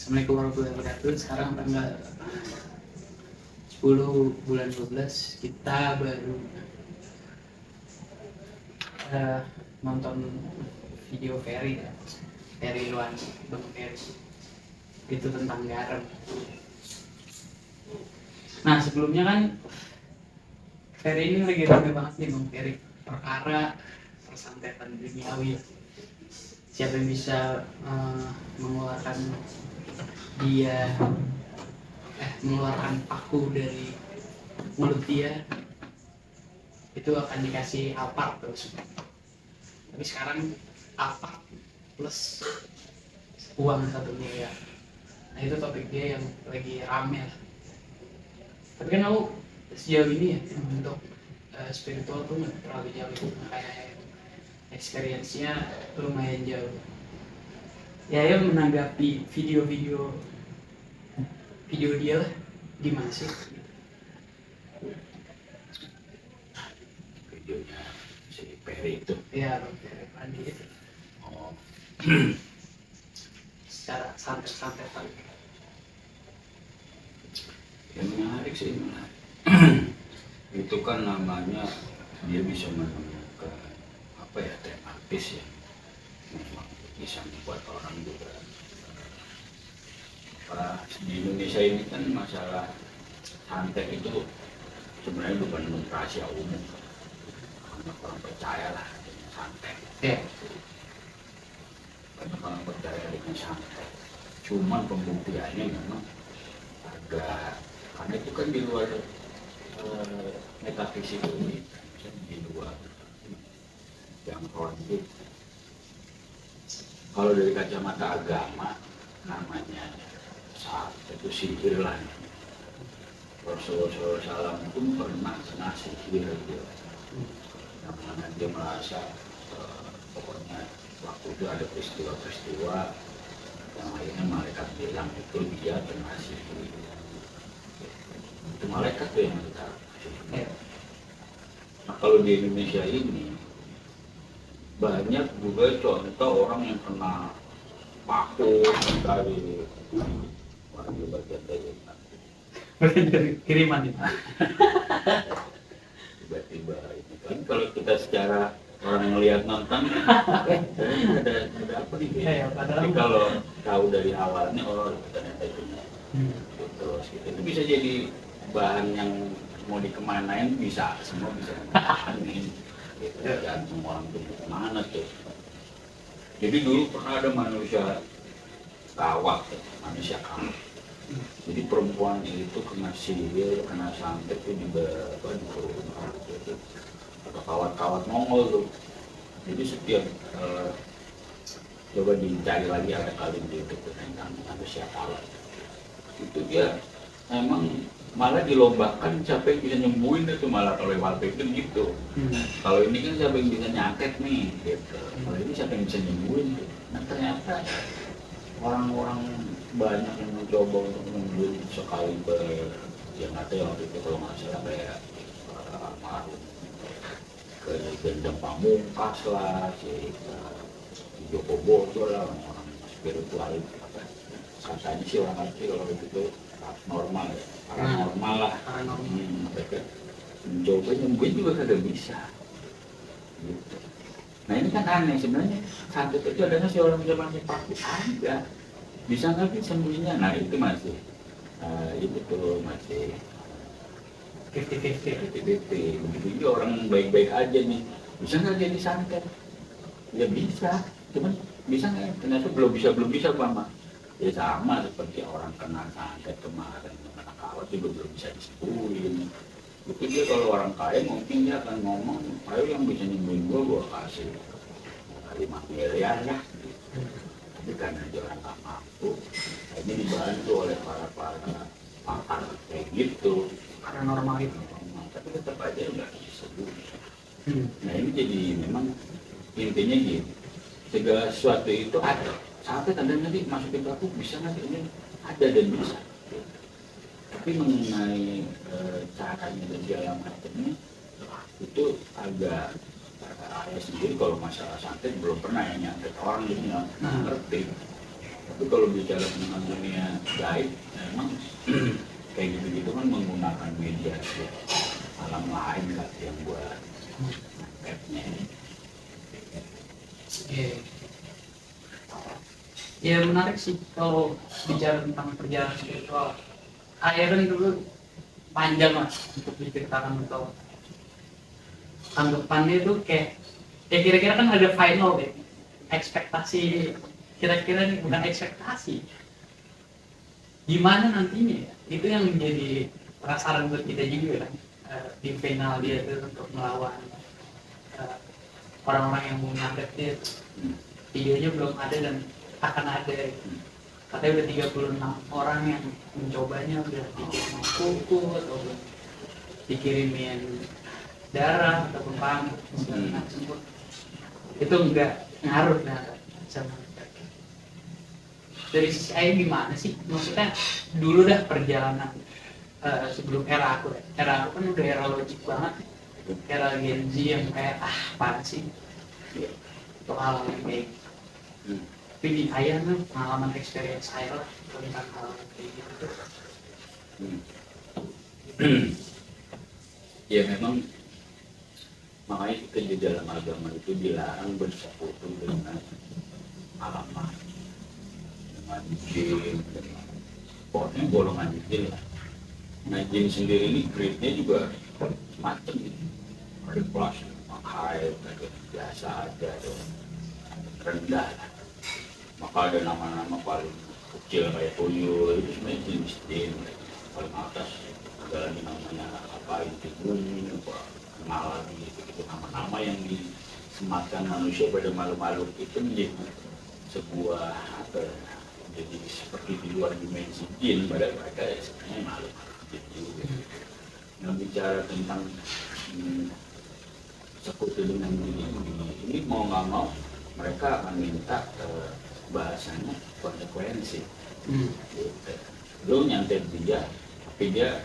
Assalamualaikum warahmatullahi wabarakatuh. Sekarang tanggal 10 bulan 12 kita baru nonton video Ferry ya. Ferry Luan, Bang Ferry. Itu tentang garam. Nah sebelumnya kan Ferry ini lagi rame banget nih Bang Ferry. Perkara persantetan duniawi. Siapa yang bisa mengeluarkan paku dari mulut dia itu akan dikasih Alphard terus. Tapi sekarang Alphard plus uang 1 miliar. Nah itu topik dia yang lagi rame lah. Tapi kan aku sejauh ini ya untuk spiritual tuh nggak terlalu jauh, kayak experience-nya lumayan jauh. Ya menanggapi video dia lah, gimana sih? Videonya si Ferry itu. Ya, Ferry Padi itu. Oh. Secara santai-santai tadi. Yang menarik sih, menarik. Itu kan namanya dia bisa menemukan apa ya, tematis ya, memang bisa membuat orang juga di Indonesia ini kan masalah santet itu sebenarnya bukan rahasia umum, banyak orang percaya lah dengan santet. Banyak orang percaya dengan santet, cuman pembuktiannya memang agak, karena itu kan di luar metafisik ini, di luar yang itu. Kalau dari kacamata agama namanya santet itu sihir lah. Rasulullah SAW itu pernah kena sihir gitu, yang mana dia merasa pokoknya waktu itu ada peristiwa-peristiwa yang akhirnya malaikat bilang itu dia kena sihir. Itu malaikat tuh yang kita sihir. Nah kalau di Indonesia ini banyak juga contoh orang yang kena paku dari bagian dari kiriman itu. Tiba-tiba ini kan kalau kita secara orang melihat nonton ada apa nih ya, tapi kalau tahu dari awalnya ternyata itu terus gitu. Itu bisa jadi bahan yang mau dikemanain, bisa semua bisa dikemanain gitu. Tergantung orang itu kemana tuh. Jadi dulu pernah ada manusia kawat, manusia kawat. Jadi perempuan itu kena sihir, kena santet itu di kurungan gitu. Atau kawat-kawat Mongol tuh. Jadi setiap coba dicari lagi ada kali di YouTube tentang manusia kawat. Itu dia emang malah dilombakan siapa yang bisa nyembuhin itu, malah kalau waktu itu gitu. Kalau ini kan siapa yang bisa nyatet nih gitu. Kalau ini siapa yang bisa nyembuhin tuh. Nah ternyata orang-orang banyak yang mencoba untuk menyembuhin sekali yang ada yang waktu itu kalau nggak salah kayak almarhum ke Gendeng Pamungkas lah, si Joko Bodo lah, orang spiritual itu katanya sih orang ngerti kalau itu normal ya, paranormal lah. Mereka mencoba nyembuhin juga kagak bisa gitu. Nah ini kan aneh sebenarnya, santet itu adanya si orang bisa pakai paku ada, bisa nggak bisa sembuhnya. Nah itu masih itu tuh masih 50-50. Begitu juga orang baik-baik aja nih, bisa nggak jadi santet? Ya bisa, cuman bisa nggak? Ternyata belum bisa Mama. Ya sama seperti orang kena santet kemarin, kena kawat juga belum bisa disembuhin. Itu dia kalau orang kaya mungkin dia akan ngomong, ayo yang bisa nyembuhin gua kasih 5 miliar lah. Tapi karena dia orang nggak mampu, ini dibantu oleh para pakar kayak gitu. Paranormal itu. Tapi tetap aja nggak bisa sembuh. Nah ini jadi memang intinya gini, segala sesuatu itu ada. Sampai tanda nanti masukin aku bisa nanti ini ada dan bisa. Tapi mengenai caranya dan segala macamnya itu agak ayah sendiri kalau masalah santet belum pernah ya nyantet orang, jadi nggak ngerti. Tapi kalau bicara tentang dunia gaib, memang kayak gitu-gitu kan menggunakan media ya, alam lain lah yang buat webnya. Iya. Ya menarik sih kalau bicara tentang perjalanan spiritual. Ayah kan dulu panjang lah untuk diceritakan atau tanggapannya itu kayak ya kira-kira kan ada final ya, ekspektasi kira-kira nih bukan ekspektasi gimana nantinya ya, itu yang menjadi penasaran buat kita juga kan. Di final dia itu untuk melawan orang-orang yang mau ngadep dia tuh. Videonya belum ada dan akan ada, katanya udah 36 orang yang mencobanya, udah dikirimin kuku atau dikirimin darah ataupun pamuk segala macam. Itu enggak ngaruh nah, sama dari sisi ayah gimana sih, maksudnya dulu dah perjalanan sebelum era aku kan udah era logik banget, era Gen Z yang kayak apaan sih untuk hal yang kayak gitu. Tapi di ayah tuh pengalaman experience saya lah tentang hal kayak gitu. Ya memang makanya kita di dalam agama itu dilarang bersekutu dengan alam lain, dengan jin, dengan pokoknya golongan jin lah. Nah jin sendiri ini grade-nya juga macam gitu. Ada kelas high, ada biasa, ada rendah lah. Maka ada nama-nama paling kecil kayak tuyul itu sebenarnya jenis jin. Paling atas ada lagi namanya apa itu bumi apa malam gitu, nama-nama yang disematkan manusia pada makhluk-makhluk itu menjadi sebuah apa ya, jadi seperti di luar dimensi jin pada sebenarnya makhluk jin juga. Nah bicara tentang sekutu dengan ini mau nggak mau mereka akan minta bahasanya konsekuensi. Gitu. Lu nyantet dia, tapi dia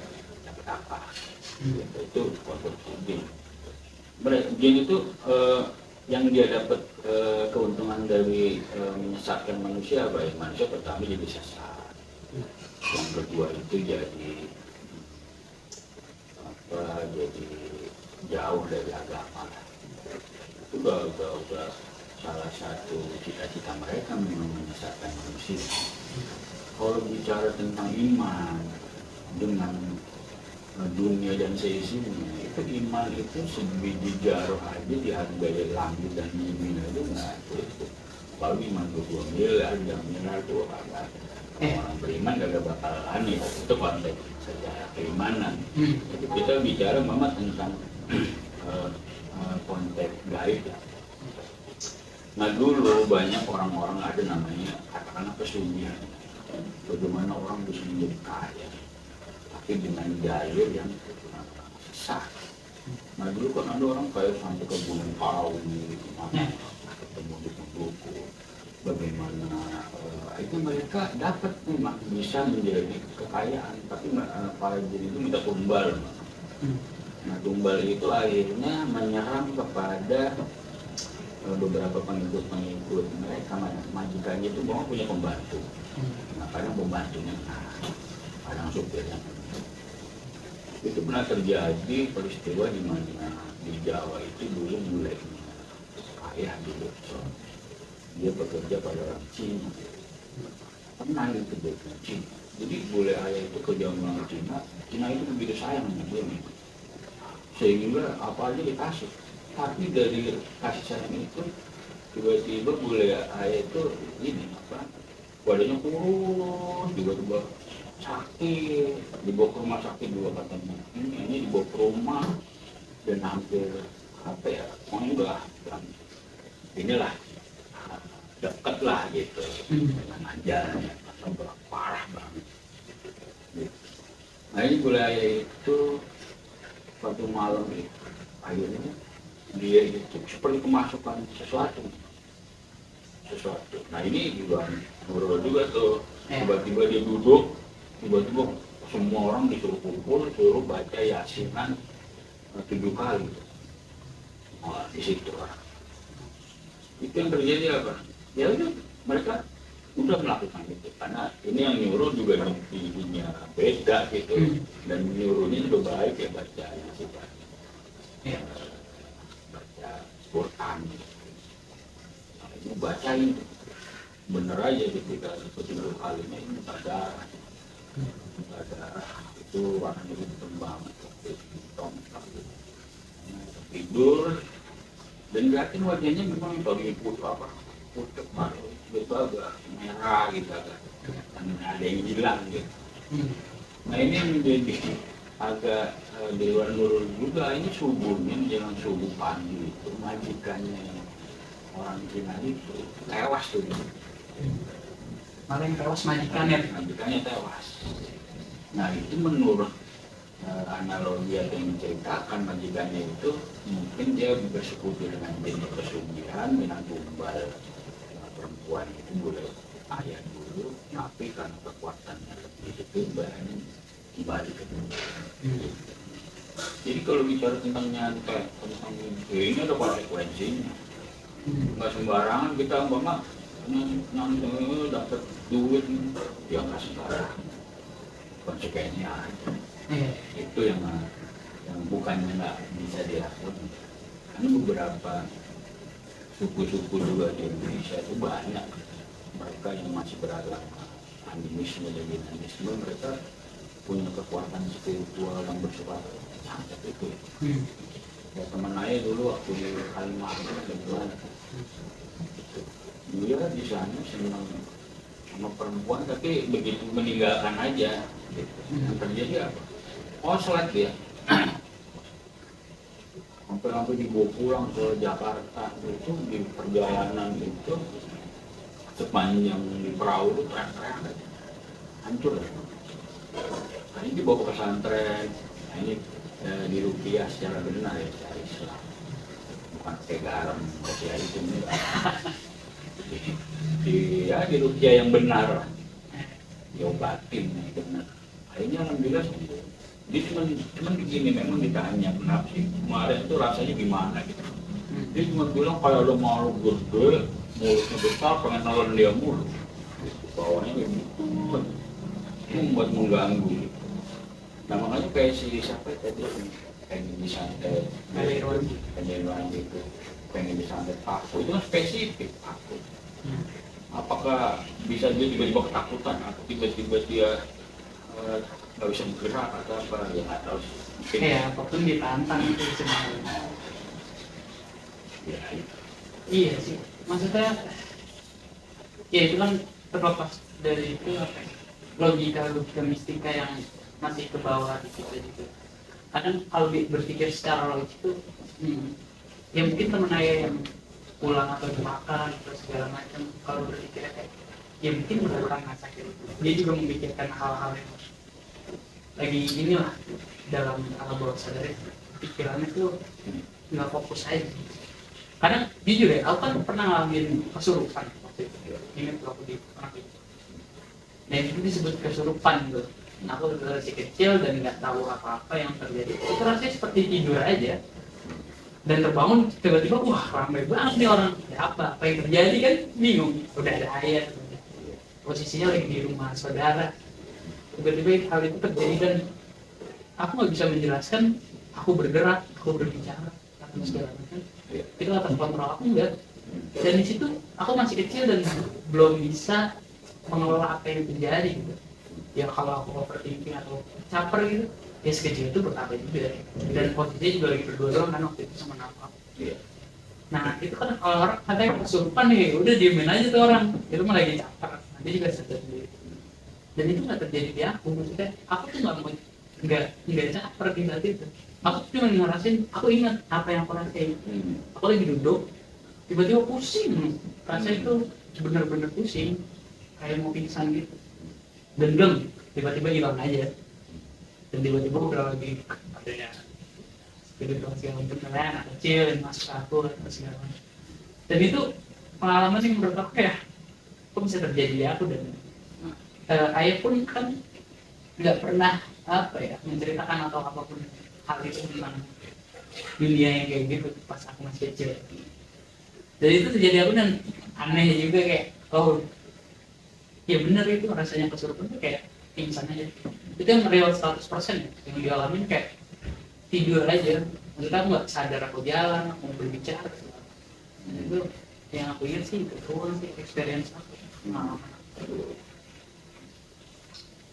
dapat apa? Itu konsekuensi jin. Jin itu yang dia dapat keuntungan dari menyesatkan manusia, baik manusia pertama jadi sesat, yang kedua itu jadi apa? Jadi jauh dari agama. Itu udah salah satu cita-cita mereka memang menyesatkan manusia. Kalau bicara tentang iman dengan dunia dan seisinya, itu iman itu sebiji jarum aja dihargai langit dan bumi itu nggak itu. Kalau iman 2 miliar, 3 miliar itu agak orang beriman gak bakal aneh, itu konteks secara keimanan. Jadi kita bicara memang tentang konteks gaib ya. Nah dulu banyak orang-orang ada namanya katakanlah pesugihan. Bagaimana orang bisa menjadi kaya, tapi dengan daya yang sesat. Nah dulu kan ada orang kaya sampai ke Gunung Kawi, ketemu di Penduku. Bagaimana itu mereka dapat memang bisa menjadi kekayaan, tapi para jin itu minta tumbal. Nah tumbal itu akhirnya menyerang kepada beberapa pengikut mereka, majikannya itu mau punya pembantu. Nah kadang pembantunya, kadang supirnya. Itu pernah terjadi peristiwa di mana di Jawa itu dulu mulai ayah dulu. Dia bekerja pada orang Cina, pernah itu bekerja Cina. Jadi boleh ayah itu kerja orang Cina, Cina itu begitu sayang sama dia, sehingga apa aja dikasih. Tapi dari kasih sayang itu tiba-tiba boleh ayah itu ini apa? Badannya kurus, tiba-tiba sakit, dibawa ke rumah sakit dua katanya. Ini dibawa ke rumah dan hampir apa ya? Pokoknya udah inilah. Dekat lah gitu dengan ajalnya, atau parah banget. Nah ini wilayah itu suatu malam itu akhirnya dia itu seperti kemasukan sesuatu. Nah ini juga ngobrol juga tuh, tiba-tiba dia duduk, tiba-tiba semua orang disuruh kumpul, suruh baca Yasinan 7 kali. Di situ itu yang terjadi apa? Ya udah mereka udah melakukan itu, karena ini yang nyuruh juga dirinya beda gitu, dan nyuruhnya juga baik ya, baca sih Pak, baca Quran gitu. Nah, ini bacain bener aja ketika 10 kalinya ini ada itu warnanya hitam banget, hitam tidur dan lihatin wajahnya memang dari putih apa putih malu itu agak merah gitu, agak ada yang hilang gitu. Nah ini menjadi agak di luar nurul juga, ini subuhnya jangan subuh pagi itu majikannya orang Cina itu tewas tuh, malah yang tewas majikannya tewas. Nah itu menurut analogi yang menceritakan majikannya itu mungkin dia bersekutu dengan jenis pesugihan, dengan tumbal perempuan itu boleh ayah dulu, tapi karena kekuatannya lebih itu bahannya kembali ke dunia. Jadi kalau bicara tentang nyantai, tentang ini ada konsekuensinya. Nggak sembarangan kita umpama nyantai dapat duit, ya nggak sembarangan. Konsekuensinya ada. Itu yang bukannya nggak bisa dilakukan. Karena beberapa suku-suku juga di Indonesia itu banyak mereka yang masih beragama animisme dan dinamisme, mereka punya kekuatan spiritual yang bersifat sangat itu. Ya teman saya dulu waktu di Kalimantan kebetulan dia di sana senang sama perempuan, tapi begitu meninggalkan aja gitu. Yang terjadi apa? Oh sholat dia sampai dibawa pulang ke Jakarta itu, di perjalanan itu sepanjang di perahu itu teriak-teriak aja, hancur. Nah ini dibawa ke pesantren, nah ini diruqyah secara benar ya, secara Islam, bukan pakai garam kayak itu nih. Diruqyah yang benar, diobatin itu benar. Akhirnya alhamdulillah sembuh. Dia cuma begini, memang ditanya kenapa sih kemarin itu rasanya gimana gitu. Dia cuma bilang kalau ada malu gede, mulutnya besar, pengen nelen dia mulu. Bawahnya gitu, membuat mengganggu. Nah makanya kayak si siapa tadi pengen disantet, pengen gitu, pengen disantet paku, itu kan spesifik paku. Apakah bisa dia tiba-tiba ketakutan atau tiba-tiba dia nggak bisa bergerak atau apa, ya nggak tahu sih. Mungkin apapun ditantang itu sebenarnya. Ya, Iya sih, maksudnya ya itu kan terlepas dari itu logika mistika yang masih ke bawah di kita juga. Kadang kalau berpikir secara logis itu ya mungkin temen saya yang pulang atau makan atau segala macam, kalau berpikir kayak ya mungkin bukan rasa gitu, dia juga memikirkan hal-hal yang lagi inilah dalam alam bawah sadar, pikirannya tuh nggak fokus aja. Kadang jujur ya, aku kan pernah ngalamin kesurupan waktu itu, ingat waktu di pernah itu. Nah itu disebut kesurupan gitu. Nah, aku masih kecil dan nggak tahu apa-apa yang terjadi. Itu rasanya seperti tidur aja. Dan terbangun tiba-tiba, wah ramai banget nih orang. Ya apa yang terjadi kan bingung. Udah ada ayat. Posisinya lagi di rumah saudara. Tiba-tiba hal itu terjadi dan aku nggak bisa menjelaskan. Aku bergerak, aku berbicara, atau segala macam. Itu atas kontrol aku enggak. Dan di situ aku masih kecil dan belum bisa mengelola apa yang terjadi gitu. Ya kalau aku overthinking atau caper gitu, ya sekecil itu berkata juga. Dan posisinya juga lagi berdua doang kan waktu itu sama Nafa. Nah itu kan kalau orang katanya kesurupan nih, udah diemin aja tuh orang, itu mah lagi caper, nanti juga sadar sendiri. Dan itu nggak terjadi di aku, maksudnya aku tuh nggak caper di saat itu. Aku cuma ngerasain, aku ingat apa yang aku rasain. Aku lagi duduk, tiba-tiba pusing, rasanya itu bener-bener pusing, kayak mau pingsan gitu. Dan belum, tiba-tiba hilang aja. Dan tiba-tiba udah lagi adanya spiritual segala macam, anak kecil yang masuk aku atau segala macam. Dan itu pengalaman yang menurut aku ya, kok bisa terjadi di aku. Dan ayah pun kan nggak pernah menceritakan atau apapun hal itu tentang dunia yang kayak gitu pas aku masih kecil. Jadi itu terjadi aku dan aneh juga kayak, oh ya bener itu rasanya kesurupan tuh kayak pingsan aja. Itu yang real 100% ya, yang dialamin kayak tidur aja, maksudnya aku nggak sadar aku jalan, aku mau berbicara. Itu yang aku ingat sih itu doang sih experience aku. Nah,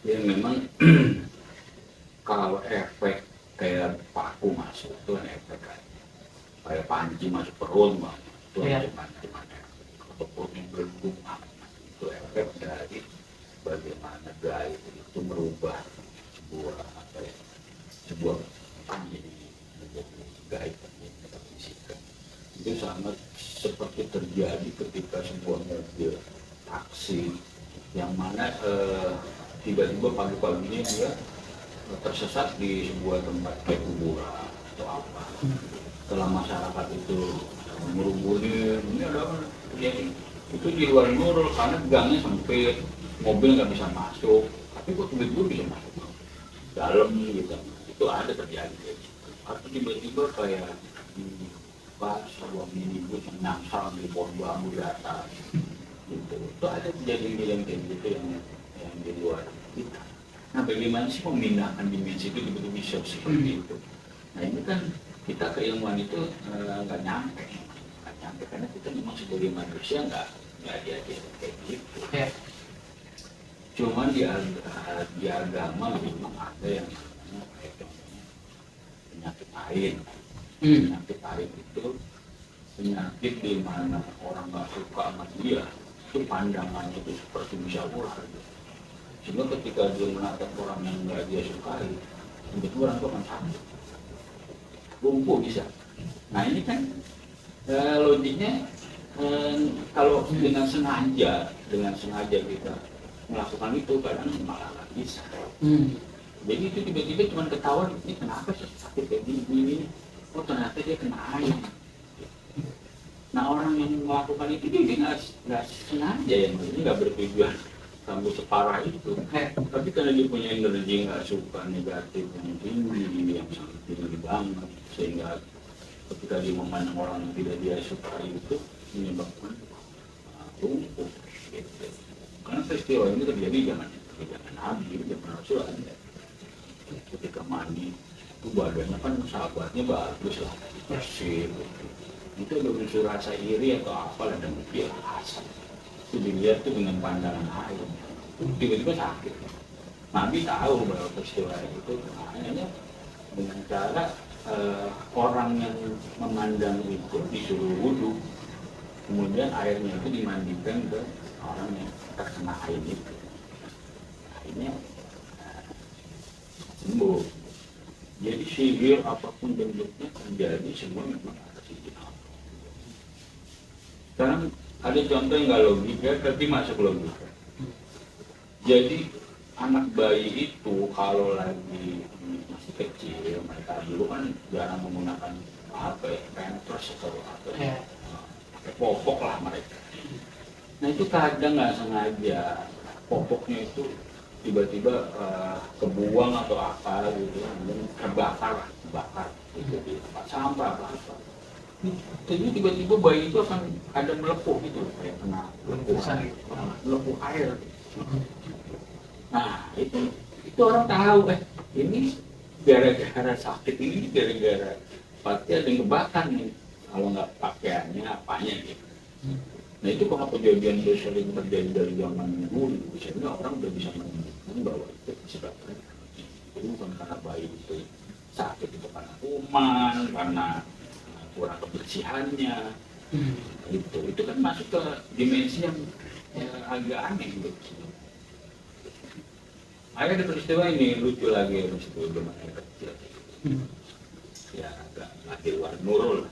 Ya memang kalau efek kayak paku masuk itu kan efek kan. Kayak panci masuk perut bang, itu Iya. cuman atau perutnya berlubang itu efek dari bagaimana gaib itu merubah sebuah apa ya, sebuah menjadi gaib yang kita fisikkan. Itu sangat seperti terjadi ketika sebuah mobil taksi yang mana tiba-tiba pagi-paginya dia tersesat di sebuah tempat kayak kuburan atau apa. Setelah masyarakat itu merubuni, ini ada apa terjadi? Itu di luar Nurul karena gangnya sempit, mobil nggak bisa masuk. Tapi kok tiba-tiba bisa masuk dalam gitu? Itu ada terjadi. Atau tiba-tiba kayak pas sebuah minibus yang nyasar di pohon bambu di atas. Gitu. Itu ada kejadian kayak gitu yang di luar kita. Nah, bagaimana sih memindahkan dimensi itu tiba-tiba bisa seperti itu? Nah, ini kan kita keilmuan itu nggak nyampe karena kita memang sebagai manusia nggak diajar kayak gitu. ya. Cuman di agama memang ada yang namanya kayak contohnya penyakit ain. Penyakit ain itu penyakit di mana orang nggak suka sama dia, itu pandangannya itu seperti bisa ular. Sehingga ketika dia menatap orang yang nggak dia sukai, itu orang itu akan sakit, lumpuh bisa. Nah ini kan logiknya kalau dengan sengaja kita melakukan itu kadang malah nggak bisa. Jadi itu tiba-tiba cuma ketahuan ini kenapa sih sakit kayak gini, oh ternyata dia kena air. Nah orang yang melakukan itu dia nggak sengaja ya, ini nggak bertujuan sampai separah itu. Tapi karena dia punya energi nggak suka negatif yang tinggi, yang sangat tinggi banget, sehingga ketika dia memandang orang yang tidak dia suka itu menyebabkan lumpuh. Gitu. Karena peristiwa ini terjadi zaman Nabi, zaman Rasul ada. Ketika mandi itu badannya kan sahabatnya bagus lah, bersih. Itu ada unsur rasa iri atau apa dan dia rasa itu dilihat tuh dengan pandangan air, tiba-tiba sakit. Nabi tahu bahwa peristiwa itu hanya dengan cara orang yang memandang itu disuruh wudhu, kemudian airnya itu dimandikan ke orang yang terkena air itu, akhirnya sembuh. Jadi sihir apapun bentuknya terjadi semua memang atas izin Allah. Sekarang ada contoh yang nggak logika tapi masuk logika. Jadi anak bayi itu kalau lagi masih kecil, mereka dulu kan jarang menggunakan apa ya, pampers atau apa ya, pakai popok lah mereka. Nah itu kadang nggak sengaja popoknya itu tiba-tiba kebuang atau apa gitu, kemudian terbakar itu di tempat sampah apa. Jadi tiba-tiba bayi itu akan ada melepuh gitu, kayak kena melepuh air. Nah itu orang tahu ini gara-gara sakit, ini gara-gara pasti ada yang kebakar nih, kalau nggak pakaiannya apanya gitu. Nah itu kalau kejadian itu sering terjadi dari zaman dulu, sehingga orang udah bisa menemukan bahwa itu disebabkan itu bukan karena bayi itu sakit, itu karena kuman, karena kurang kebersihannya. Itu kan masuk ke dimensi yang agak aneh gitu. Ada peristiwa ini lucu lagi, peristiwa zaman kecil. Ya agak di luar Nurul.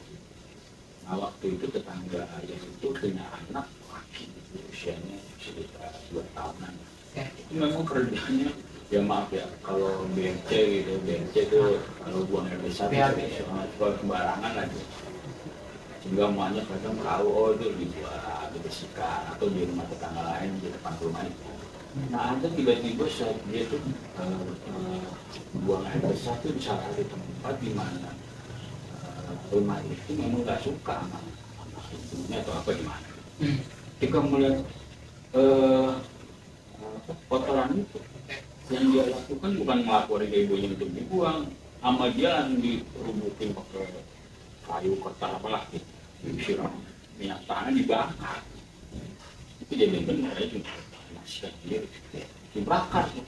Nah waktu itu tetangga ayah itu punya anak laki, usianya sekitar 2 tahunan. Itu memang kerjanya, ya maaf ya, kalau BNC gitu, BNC itu kalau buang air besar suka sembarangan aja. Sehingga emaknya kadang tahu, oh itu dibuat, dibersihkan, atau di rumah tetangga lain, di depan rumah itu. Nah ada tiba-tiba saat dia tuh buang air besar itu di salah satu tempat di mana rumah itu memang nggak suka sama ibunya atau apa gimana. Ketika melihat kotoran itu. Yang dia lakukan bukan melaporin ke ibunya untuk dibuang, sama dia yang dirubutin pakai kayu kotor apalah gitu, disiram minyak tanah dibakar. Itu jadi benar itu masih sendiri dibakar tuh.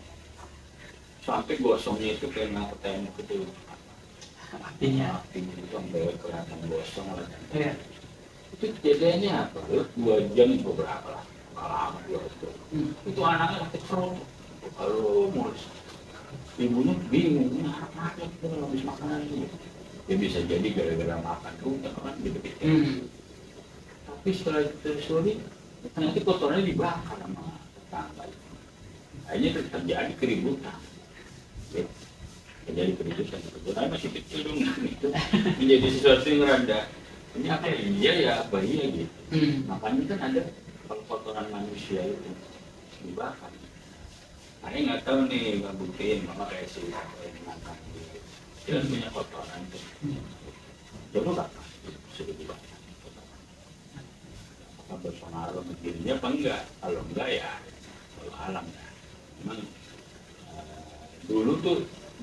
Sampai gosongnya itu kayak ngapa tembok itu. Artinya Itu sampai kelihatan gosong lah. ya. Itu kejadiannya apa? 2 jam beberapa lah. Lama 2 jam. Itu anaknya sakit perut. Kalau mulus. Ibunya bingung, ini anak-anaknya kita habis makanan ini. Ya bisa jadi gara-gara makan rumput kan gitu-gitu. Tapi setelah ditelusuri, ternyata kotornya dibakar sama tetangga. Akhirnya terjadi keributan. Ya, terjadi keributan. Kebetulan masih kecil dong itu menjadi sesuatu yang rada. Ini apa iya ya apa iya gitu. Makanya kan ada kalau kotoran manusia itu dibakar. Saya nggak tahu nih nggak buktiin, mama kayak si yang makan gitu. Dia punya kotoran tuh. Coba bakar, sudah dibakar. Apakah berpengaruh ke dirinya apa enggak? Kalau enggak ya, kalau alam ya. Memang dulu tuh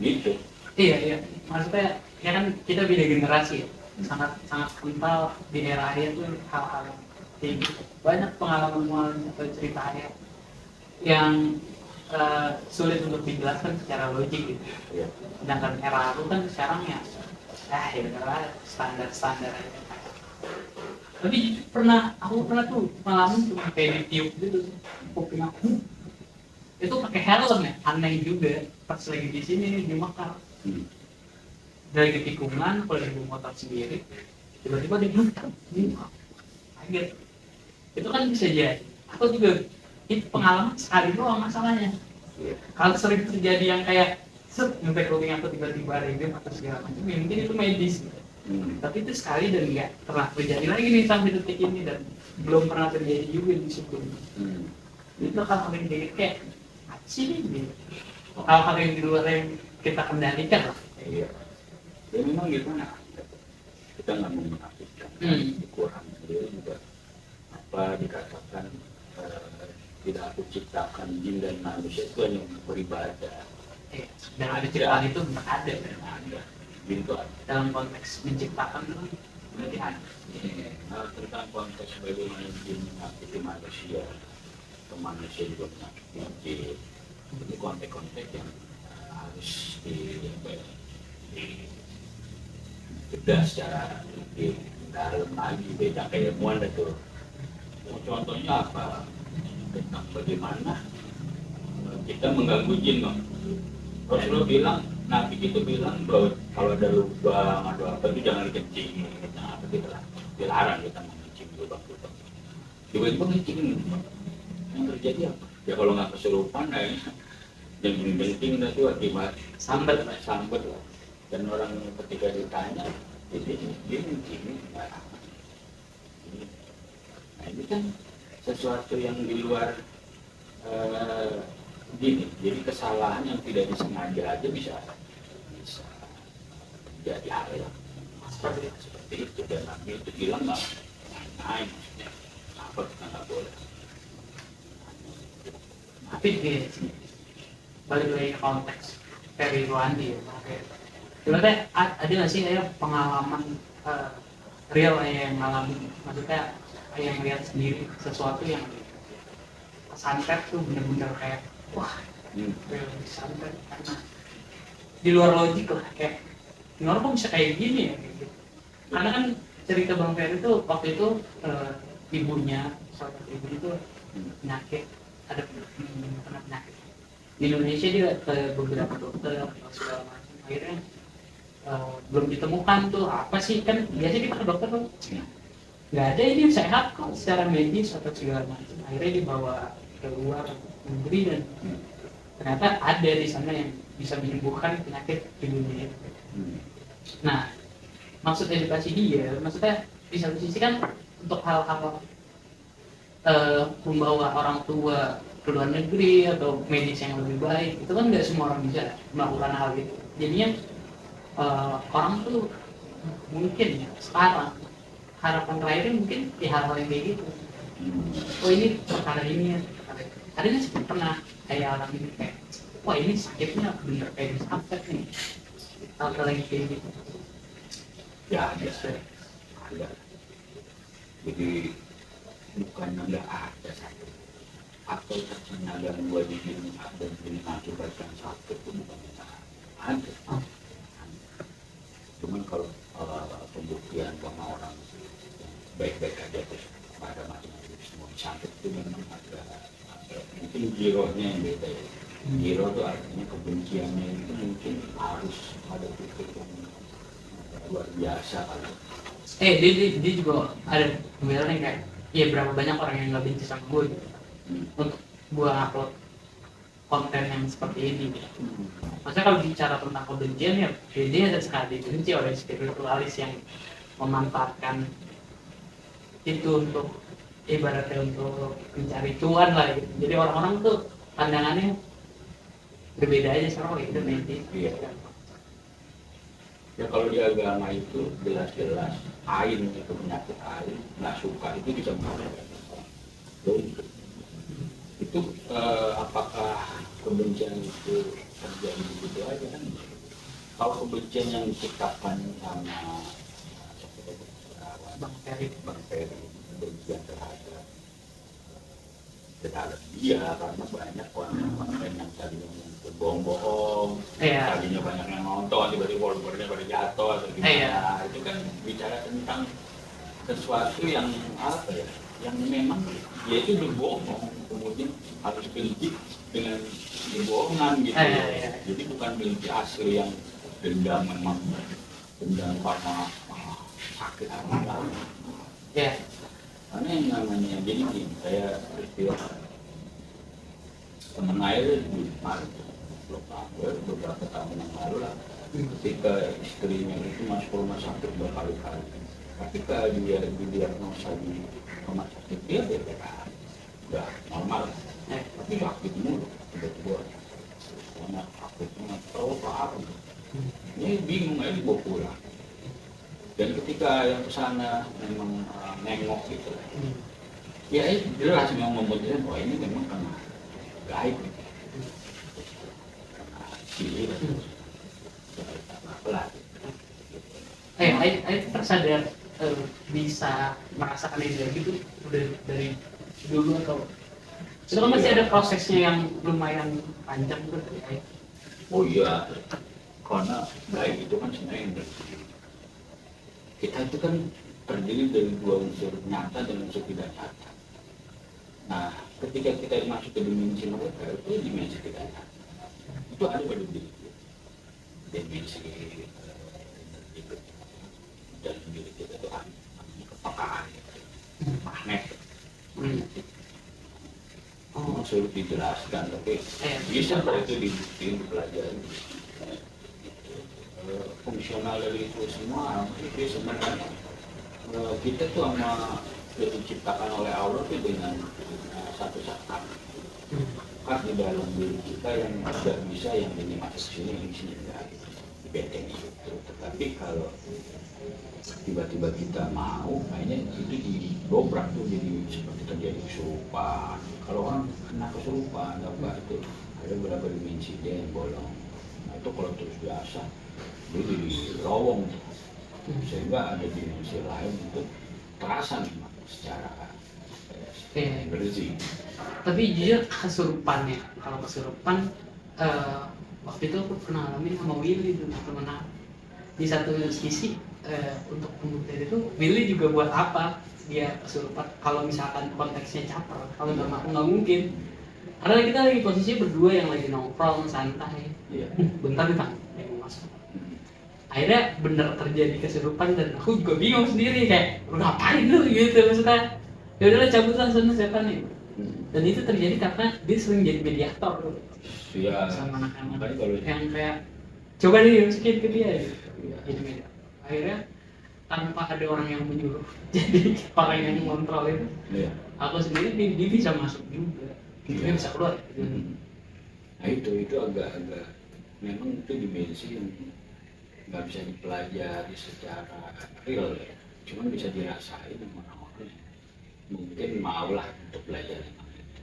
gitu. Iya. Maksudnya ya kan kita beda generasi ya. Sangat kental di era akhir tuh hal-hal yang kayak gitu. Banyak pengalaman atau cerita akhir yang sulit untuk dijelaskan secara logik gitu. Ya. Sedangkan era aku kan sekarang ya udahlah standar aja. Tapi aku pernah tuh ngalamin cuma kayak ditiup gitu kuping aku. Itu pakai helm ya, aneh juga. Pas lagi di sini di Mekar. Dari ketikungan, kalau ibu motor sendiri, tiba-tiba dia kaget. Itu kan bisa jadi. Aku juga itu pengalaman sekali doang masalahnya. Kalau sering terjadi yang kayak sampai kuping aku tiba-tiba random atau segala macam, ya mungkin itu medis. Tapi itu sekali dan nggak pernah terjadi lagi nih sampai detik ini dan belum pernah terjadi juga di sebelumnya. Itu hal-hal yang kayak apa sih ini? Hal-hal yang di luar yang kita kendalikan lah. Iya. Ya memang gimana? Kita nggak mau menafikan. Kurang sendiri juga apa dikatakan tidak aku ciptakan jin dan manusia itu hanya beribadah. Dan ada ciptaan itu ada. Ada. Jin itu ada. Dalam konteks menciptakan itu berarti ada. Nah, tentang konteks bagaimana jin menyakiti manusia, atau manusia juga menyakiti jin, itu konteks-konteks yang harus bedah secara lebih dalam lagi, beda keilmuan itu. Contohnya apa? Tentang bagaimana kita mengganggu jin, no? Rasulullah bilang, Nabi itu bilang bahwa kalau ada lubang atau apa itu jangan dikencing. Nah, begitu lah. Dilarang kita mengencing lubang-lubang. Tiba-tiba kencing, yang terjadi apa? Ya kalau nggak kesurupan, ya yang penting itu akibat sambat lah. Dan orang ketika ditanya, dia kencing. Nah ini kan sesuatu yang di luar gini, jadi kesalahan yang tidak disengaja aja bisa jadi hal yang seperti itu. Dan Nabi itu bilang nggak main, maksudnya apa kita nggak boleh. Tapi balik lagi ke konteks Ferry Ruandi ya. Sebenarnya ada nggak sih pengalaman real yang ngalamin, maksudnya yang lihat sendiri sesuatu yang santet tuh bener-bener kayak wah real santet karena di luar logik lah, kayak orang kok bisa kayak gini ya gitu. Karena kan cerita Bang Ferry itu waktu itu ibunya, salah satu ibu itu penyakit, ada kena penyakit di Indonesia. Dia ke beberapa dokter atau segala macam, akhirnya belum ditemukan tuh apa sih, kan biasanya kita ke dokter tuh nggak ada, ini sehat kok secara medis atau segala macam. Akhirnya dibawa ke luar negeri dan ternyata ada di sana yang bisa menyembuhkan penyakit di dunia itu. Nah, maksud edukasi dia, maksudnya di satu sisi kan untuk hal-hal membawa orang tua ke luar negeri atau medis yang lebih baik, itu kan nggak semua orang bisa melakukan hal itu. Jadinya orang tuh mungkin ya sekarang harapan terakhirnya mungkin di hal-hal yang kayak gitu. Oh ini perkara ini ya, perkara itu. ada nggak sih pernah kayak alamin kayak wah ini sakitnya bener kayak disampet nih atau lagi kayak gitu? Ya ada. Jadi bukannya nggak ada sakit atau terkena gangguan jiwa dan mengakibatkan sakit itu bukan ada. Cuman kalau pembuktian sama orang baik-baik aja terus pada macam-macam semua sakit itu memang ada mungkin girohnya yang beda ya. Giro itu artinya kebenciannya itu mungkin harus ada titik yang luar biasa kalau dia juga ada pembicaraan kayak ya berapa banyak orang yang nggak benci sama gue gitu untuk gue upload konten yang seperti ini gitu. Maksudnya kalau bicara tentang kebencian ya dia ada sekali dibenci oleh spiritualis yang memanfaatkan itu untuk ibaratnya untuk mencari cuan lah gitu. Jadi orang-orang tuh pandangannya berbeda aja sama itu nanti. iya. Ya kalau di agama itu jelas-jelas ain itu penyakit ain nggak suka itu bisa mengatakan itu apakah kebencian itu terjadi begitu aja kan? Kalau kebencian yang diciptakan sama Bang Ferry kebencian terhadap dia karena banyak konten yang tadinya berbohong-bohong, tadinya banyak yang nonton, tiba-tiba followernya pada jatuh atau gimana, itu kan bicara tentang sesuatu yang apa ya, yang memang dia itu berbohong, kemudian harus benci dengan kebohongan gitu ya. Jadi bukan benci asli yang dendam memang dendam karena sakit hati. ya Karena yang namanya jadi gini, saya peristiwa teman air di Maret, beberapa tahun yang lalu lah, ketika istrinya itu masuk rumah sakit berkali-kali. Ketika dia didiagnosa di rumah sakit dia udah normal, tapi sakit mulu tiba-tiba, karena sakitnya terlalu parah. Ini bingung aja dibawa pulang. Dan ketika yang kesana memang nengok gitu, ya jelas memang memutuskan bahwa ini memang karena gaib, karena sihir, apa-apa. Ayo tersadar bisa merasakan ini gitu udah dari dulu atau itu kan masih ada prosesnya yang lumayan panjang tuh ya. Oh iya, karena gaib itu kan sebenarnya kita itu kan terdiri dari dua unsur nyata dan unsur tidak nyata. Nah, ketika kita masuk ke dimensi mereka, itu dimensi tidak nyata. Itu ada pada diri kita. Dimensi itu dan diri kita itu kepekaan, magnet. Sulit dijelaskan, tapi bisa kalau itu dibuktiin, dipelajari. Fungsional dari itu semua itu sebenarnya kita tuh sama diciptakan oleh Allah itu dengan satu sakti kan di dalam diri kita yang tidak bisa yang ini masuk sini enggak gitu, di benteng itu. Tetapi kalau tiba-tiba kita mau, kayaknya itu didobrak tuh jadi seperti terjadi kesurupan. Kalau orang kena kesurupan apa itu ada beberapa dimensi dia yang bolong. Nah itu kalau terus biasa dia jadi lowong sehingga ada dimensi lain itu terasa memang secara energi. Tapi jujur kesurupannya, kalau kesurupan waktu itu aku pernah alami sama Willy dulu temen aku. Di satu sisi untuk pembuktian itu Willy juga buat apa dia kesurupan kalau misalkan konteksnya caper, kalau nggak aku nggak mungkin karena kita lagi posisi berdua yang lagi nongkrong santai, bentar mau masuk. Akhirnya bener terjadi kesurupan dan aku juga bingung sendiri kayak lu ngapain lu gitu maksudnya. Ya udahlah cabut lah sana setan nih. Dan itu terjadi karena dia sering jadi mediator ya, sama anak-anak kalau yang kayak coba deh masukin ke dia gitu. Jadi mediator. Akhirnya tanpa ada orang yang menyuruh jadi orang yang mengontrol itu, aku sendiri dia bisa masuk juga. Dia bisa keluar. Nah itu agak memang itu dimensi yang nggak bisa dipelajari secara real ya. Cuman bisa dirasain sama orang-orang mungkin maulah untuk belajar tentang itu.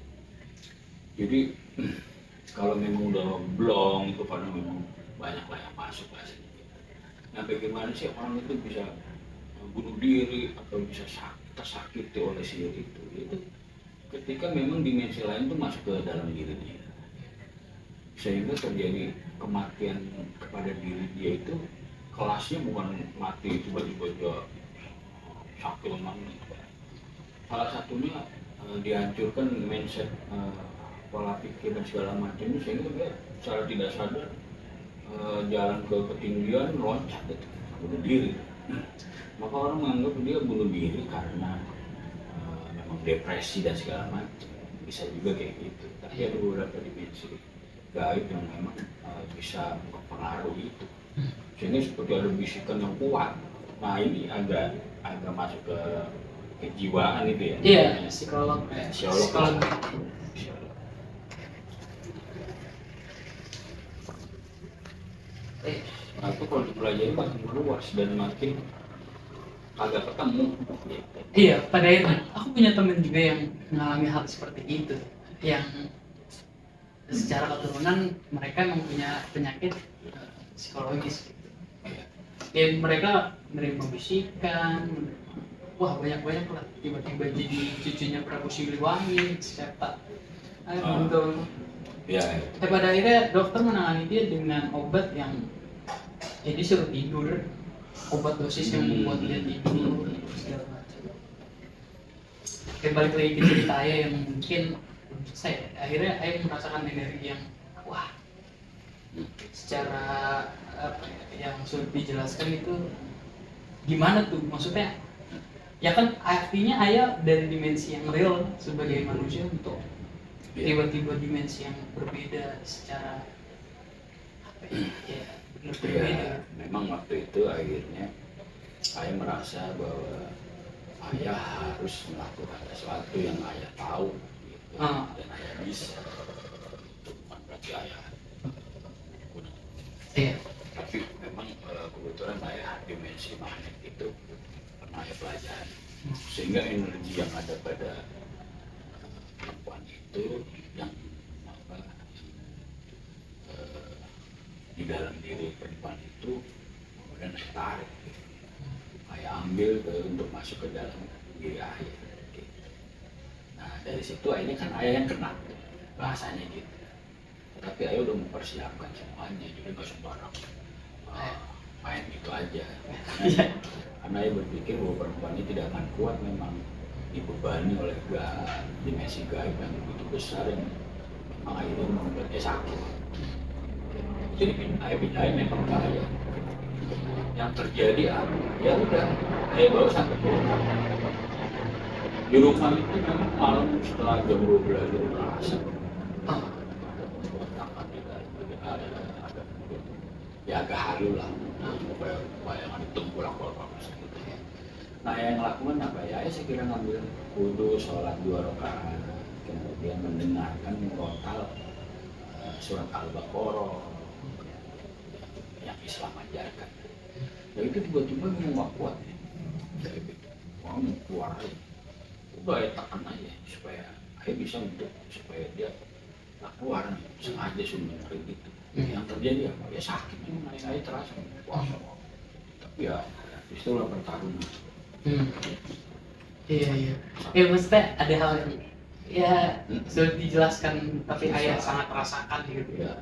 Jadi kalau memang udah blong itu karena memang banyak lah yang masuk lah sini. Nah bagaimana sih orang itu bisa bunuh diri atau bisa tersakiti oleh sihir itu ketika memang dimensi lain itu masuk ke dalam diri dia, sehingga terjadi kematian kepada diri dia itu kelasnya bukan mati tiba-tiba dia sakit lemah. Salah satunya dihancurkan mindset, pola pikir dan segala macam, sehingga dia secara tidak sadar jalan ke ketinggian loncat gitu, bunuh diri. Maka orang menganggap dia bunuh diri karena memang depresi dan segala macam, bisa juga kayak gitu. Tapi ada beberapa dimensi gaib yang memang bisa mempengaruhi itu, sehingga seperti ada bisikan yang kuat. Nah ini agak masuk ke kejiwaan itu ya. Iya, psikolog. Psikolog. Nah itu kalau dipelajari makin luas dan makin agak ketemu. Iya, pada akhirnya aku punya temen juga yang mengalami hal seperti itu, yang secara keturunan mereka memang punya penyakit psikologis gitu. Ya mereka menerima bisikan, wah banyak lah, tiba-tiba jadi cucunya Prabu Siliwangi, siapa untuk Ya. pada akhirnya dokter menangani dia dengan obat yang jadi suruh tidur, obat dosis yang membuat dia tidur segala macam. Kayak balik lagi ke cerita Ayah yang mungkin saya akhirnya Ayah merasakan energi yang wah, secara apa ya, yang sudah dijelaskan itu gimana tuh maksudnya, ya kan artinya Ayah dari dimensi yang real sebagai manusia untuk tiba-tiba dimensi yang berbeda secara apa ya, benar berbeda. Ya, memang waktu itu akhirnya Ayah merasa bahwa Ayah harus melakukan sesuatu yang Ayah tahu gitu, dan Ayah bisa. Itu bukan berarti Ayah guna. Iya. Tapi memang kebetulan Ayah dimensi magnet itu pernah Ayah pelajari, sehingga energi yang ada pada perempuan itu yang apa, di dalam diri perempuan itu kemudian saya tarik, Ayah ambil untuk masuk ke dalam diri Ayah. Nah dari situ akhirnya kan Ayah yang kena bahasanya gitu. Tapi Ayah udah mempersiapkan semuanya, jadi nggak sembarang main gitu aja. Karena Ayah berpikir bahwa perempuan ini tidak akan kuat, memang dibebani oleh dimensi gaib yang begitu besar yang memang akhirnya membuat dia sakit. Jadi Ayah memang bahaya. Yang terjadi apa? Ya udah, Ayah bawa sampai ke rumah. Di rumah itu memang malam setelah jam 12 itu merasa agak halu lah, bayangan itu bolak-balik gitu. Nah yang lakukan apa ya? Saya kira ngambil wudhu, sholat 2 rakaat, kemudian mendengarkan total surat Al-Baqarah yang Islam ajarkan. Nah itu tiba-tiba memang gak kuat ya. Dari itu, mau keluar aja. Udah ya tekan aja supaya bisa untuk supaya dia gak keluar nih, sengaja sunnah gitu. Yang terjadi apa? Ya sakit memang, Ayah terasa puasa. Tapi ya itulah pertarungan. Iya. Ya maksudnya ada hal yang ya sudah dijelaskan tapi Ayah sangat rasakan gitu ya.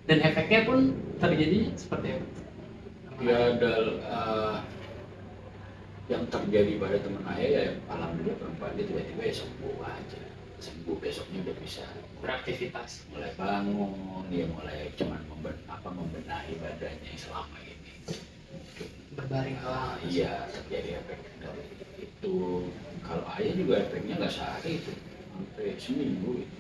Dan efeknya pun terjadi seperti apa? Ya yang terjadi pada teman Ayah ya alhamdulillah perempuan dia tiba-tiba ya sembuh aja. Sembuh, besoknya udah bisa beraktivitas, mulai bangun, dia mulai cuman membenahi badannya yang selama ini berbaring doang. Iya, terjadi efek dari itu. Kalau Ayah juga efeknya nggak sehari itu, sampai seminggu itu.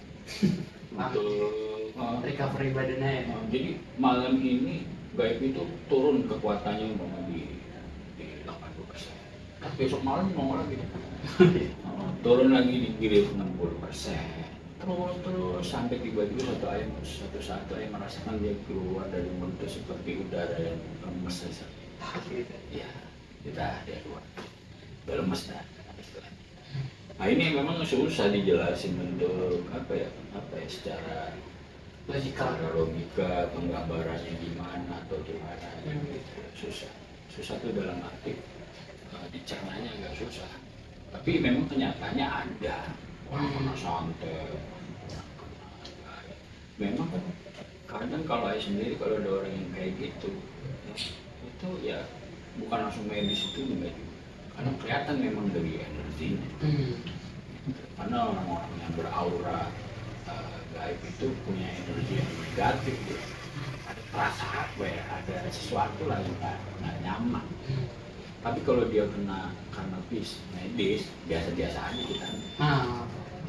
Untuk recovery badannya ya. Jadi malam ini gaib itu turun kekuatannya di 80%. Besok malam nongol lagi. Turun lagi di 60%. Terus sampai tiba-tiba suatu saat Ayah merasakan dia keluar dari mulut seperti udara yang lemes saja. Ya, dia keluar. Udah lemes dah. Nah ini memang susah dijelasin untuk apa ya secara logika penggambarannya gimana atau gimana gitu. Susah tuh dalam arti dicernanya agak susah, tapi memang kenyataannya ada orang kena santet, memang kan kadang kalau saya sendiri kalau ada orang yang kayak gitu itu ya bukan langsung medis itu enggak juga, karena kelihatan memang dari energinya. Karena orang-orang yang beraura gaib itu punya energi yang negatif ya. Ada perasaan apa ya, ada sesuatu lah yang nggak nyaman. Tapi kalau dia kena karena medis biasa-biasa aja kita.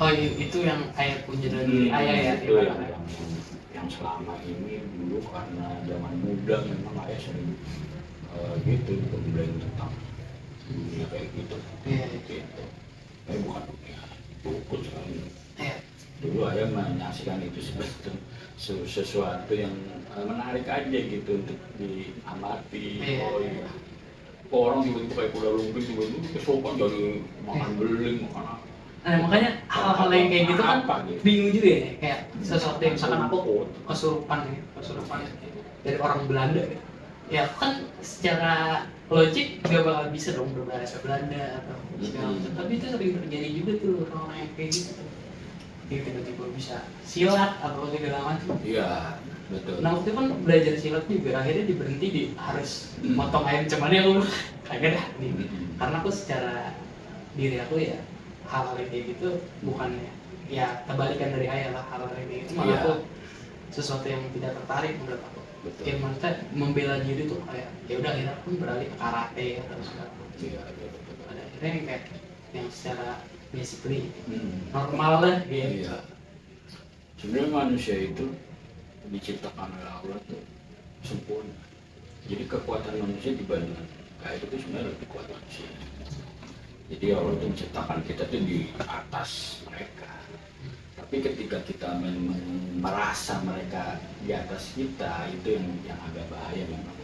Oh itu yang ayah punya dari ayah ya? Itu yang selama ini dulu karena zaman muda memang ayah sering gitu komplain tentang dunia kayak gitu. Gitu. Tapi bukan dunia dukun sekali. Dulu ayah menyaksikan itu sebagai sesuatu yang menarik aja gitu untuk diamati. Oh iya. Orang tiba-tiba kayak kuda lumping tiba-tiba kesopan jadi makan beling makan apa. Nah makanya hal-hal yang kayak gitu kan bingung juga ya, kayak sesuatu yang misalkan aku kesurupan dari orang Belanda ya kan secara logik gak bakal bisa dong berbahasa Belanda atau segala macam, tapi itu sering terjadi juga tuh orang yang kayak gitu dia tiba-tiba bisa silat atau segala macam. Iya betul. Nah waktu itu kan belajar silat juga akhirnya diberhenti harus motong ayam, cuman ya aku kagak dah nih karena aku secara diri aku ya hal-hal yang kayak gitu bukannya ya kebalikan dari ayah lah, hal-hal yang kayak gitu malah aku sesuatu yang tidak tertarik menurut aku. Kayak maksudnya membela diri tuh kayak ya udah akhirnya pun beralih ke karate atau segala macam. Pada akhirnya yang kayak yang secara basically normal lah gitu. Iya. Sebenarnya manusia itu diciptakan oleh Allah tuh sempurna. Jadi kekuatan manusia dibandingkan gaib itu sebenarnya lebih kuat manusia. Jadi Allah tuh menciptakan kita tuh di atas mereka. Tapi ketika kita merasa mereka di atas kita, itu yang agak bahaya memang.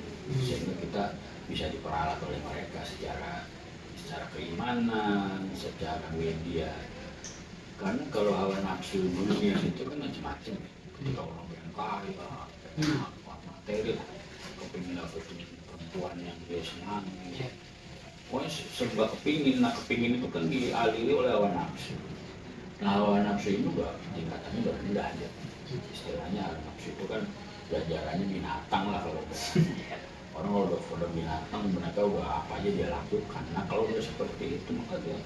Sehingga kita bisa diperalat oleh mereka secara keimanan, secara media. Karena kalau hawa nafsu dunia itu kan macam-macam. Ketika orang yang kaya, materi, kepingin dapetin perempuan yang dia senangi. Pokoknya serba kepingin, nah kepingin itu kan dialiri oleh hawa nafsu. Nah hawa nafsu itu tingkatannya rendah aja. Istilahnya hawa nafsu itu kan jajarannya binatang lah kalau orang udah binatang mereka udah apa aja dia lakukan. Nah kalau udah seperti itu maka dia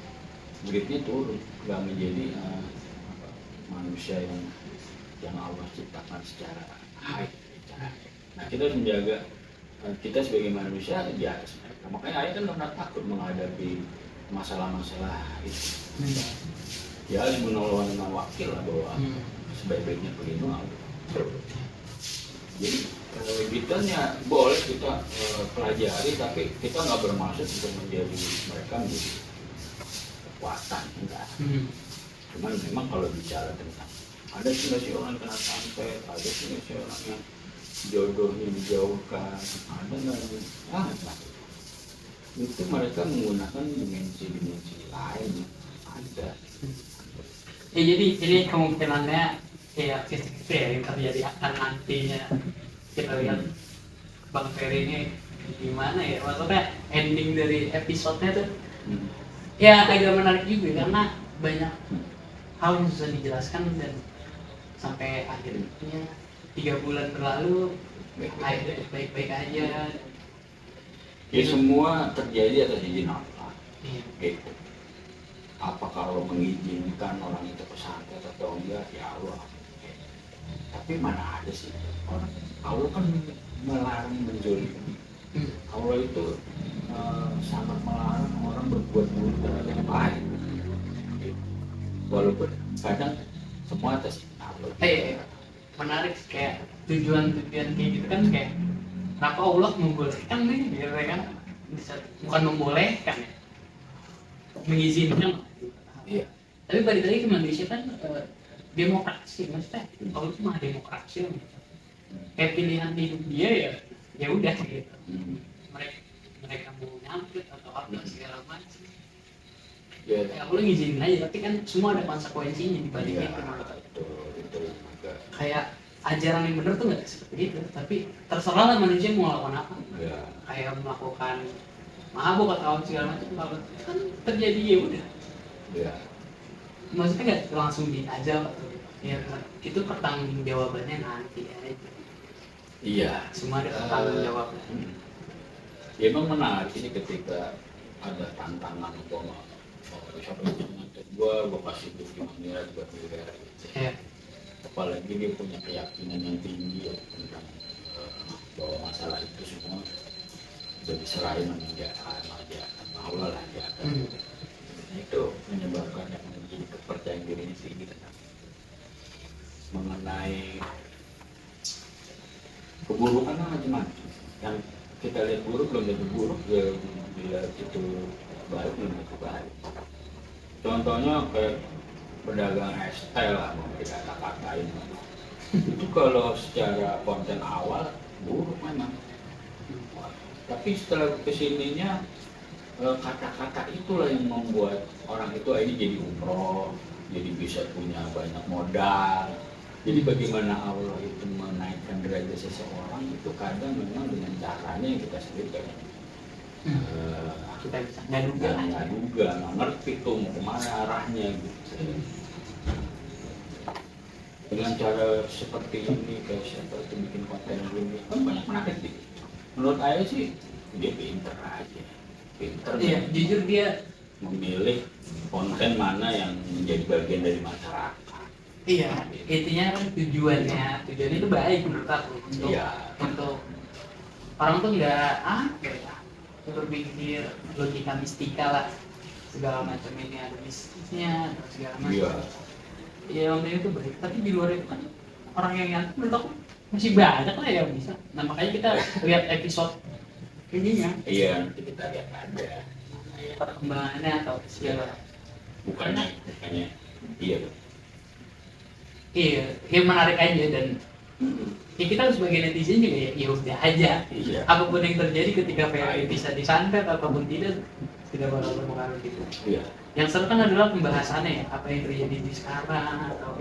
beritnya turun, nggak menjadi manusia yang Allah ciptakan secara high. Nah kita harus menjaga kita sebagai manusia di atas mereka. Makanya ayah kan pernah takut menghadapi masalah-masalah itu. Ya hasbunallahu wa ni'mal wakil lah bahwa sebaik-baiknya pelindung Allah. Jadi kita boleh kita pelajari, tapi kita nggak bermaksud untuk menjadi mereka menjadi kekuatan, enggak. Cuman memang kalau bicara tentang ada sih orang kena santet, ada sih orang yang jodohnya dijauhkan, ada nggak? Itu mereka menggunakan dimensi lain, ada. Ya jadi kemungkinannya ya gitu ya yang terjadi akan nantinya kita lihat Bang Ferry ini gimana ya, maksudnya ending dari episodenya tuh ya agak menarik juga karena banyak hal yang susah dijelaskan dan sampai akhirnya 3 bulan berlalu baik-baik aja. Ya semua terjadi atas izin Allah. Gitu. Apakah Allah mengizinkan orang itu pesantren atau enggak, ya Allah. Tapi mana ada sih orang, Allah kan melarang menzolimi. Allah itu sangat melarang orang berbuat buruk terhadap yang lain. Walaupun kadang semua atas Allah. Menarik kayak tujuan kayak gitu kan, kayak kenapa Allah membolehkan nih gitu kan, bukan membolehkan ya, mengizinkan. Iya. Tapi balik lagi ke manusia kan demokrasi, maksudnya Allah itu mah demokrasi kayak pilihan hidup dia ya udah gitu. Mereka mau nyambut atau apa segala macam. Ya Iya. Ya aku ngizinin aja, tapi kan semua ada konsekuensinya di balik Iya, itu. itu juga. Kayak ajaran yang benar tuh nggak seperti itu, tapi terserah lah manusia mau melakukan apa. Iya. Kayak melakukan mabuk atau segala macam, kalau kan terjadi ya udah. Iya. Maksudnya nggak langsung diajak atau ya itu pertanggungjawabannya nanti aja. Iya. Semua ada pertanggungjawabnya. Ya emang menarik ini ketika ada tantangan umpama siapa yang nganter gua kasih 5 miliar buat miliar gitu. Ya. Apalagi dia punya keyakinan yang tinggi ya, tentang bahwa masalah itu semua sudah diserahin sama Allah lah ya. Itu menyebabkan yang menjadi kepercayaan dirinya tinggi mengenai keburukan macam-macam. Yang kita lihat buruk belum tentu buruk, ya bila itu baik belum tentu baik. Contohnya kayak pedagang es teh lah, mau kita kata-katain itu kalau secara konten awal buruk memang, tapi setelah kesininya kata-kata itulah yang membuat orang itu ini jadi umroh, jadi bisa punya banyak modal. Jadi bagaimana Allah itu menaikkan derajat seseorang itu kadang memang dengan caranya yang kita sendiri kan Kita bisa nggak duga, nggak ngerti tuh mau kemana arahnya gitu. Dengan cara seperti ini, kayak siapa itu bikin konten gini kan banyak menarik sih. Menurut saya sih dia pinter aja, pinter. Iya, jujur dia memilih konten mana yang menjadi bagian dari masyarakat. iya, intinya kan tujuannya itu baik menurut aku untuk untuk orang tuh nggak berpikir logika mistika lah, segala macam ini ada mistisnya atau segala macam. Iya, orang itu baik, tapi di luar itu kan orang yang nyata menurut aku masih banyak lah yang bisa. Nah makanya kita lihat episode ininya. Iya, nanti kita lihat ada perkembangannya atau segala. Bukannya iya. Iya, ya menarik aja dan ya kita sebagai netizen juga ya udah aja. Iya. Apapun yang terjadi ketika PLN bisa disantet ataupun tidak bakal berpengaruh gitu. Iya. Yang seru kan adalah pembahasannya ya, apa yang terjadi di sekarang atau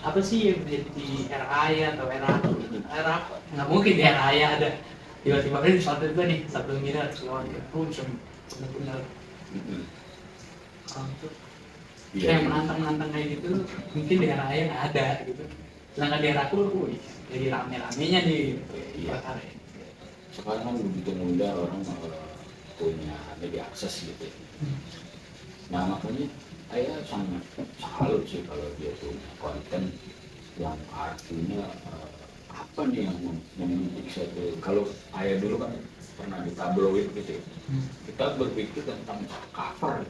apa sih yang terjadi di era Ayah atau era nggak mungkin di era Ayah ada tiba-tiba ini satu juga nih satu miliar keluar bisa benar-benar orang tuh yang menantang kayak gitu mungkin di era Ayah nggak ada gitu. Sedangkan di era aku jadi rame-ramenya di perkara ini. Sekarang kan begitu mudah orang punya media akses gitu. Nah makanya saya sangat salut sih kalau dia punya konten yang artinya apa nih yang membentuk satu. Kalau ayah dulu kan pernah di tabloid gitu ya. Kita berpikir tentang cover